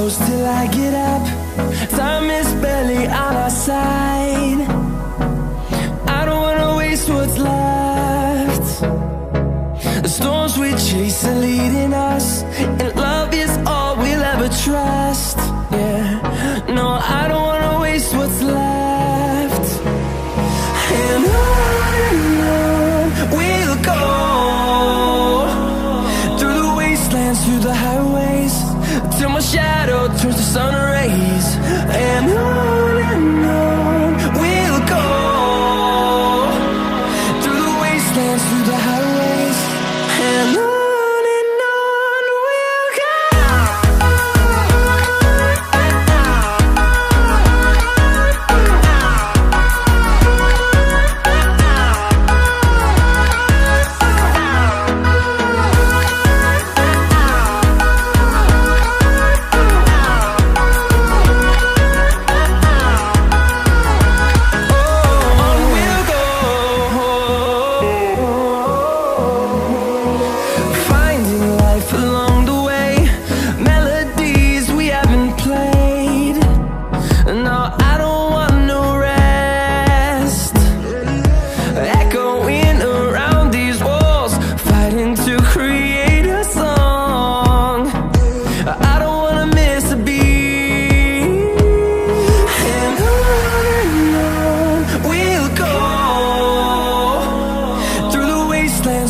close till I get up. Time is barely on our side. I don't wanna waste what's left. The storms we chase are leading us, and love is all we'll ever trust. Yeah, no, I don't wanna waste what's left. And on we'll go, through the wastelands, through the highways, till my shadow turns to sun rays. And on we'll go, through the wastelands, through the highways, and on we'll go.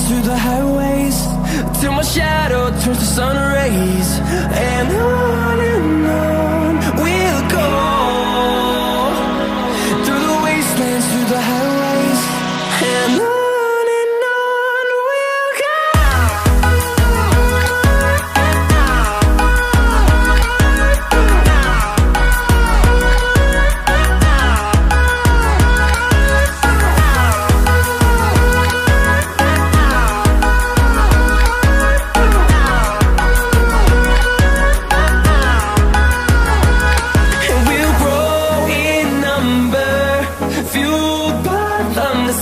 Through the highways, till my shadow turns to sun rays. And on we'll go, through the wastelands, through the highways, and on we'll go.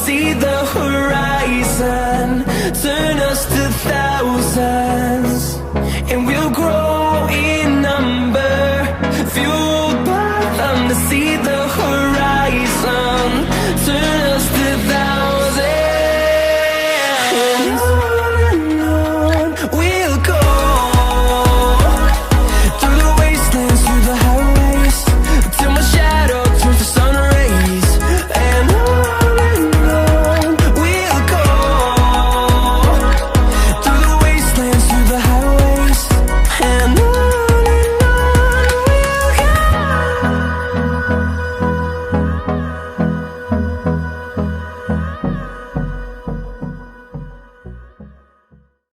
See the horizon, turn us to thousands, and we'll grow in number, fueled by them to see the horizon.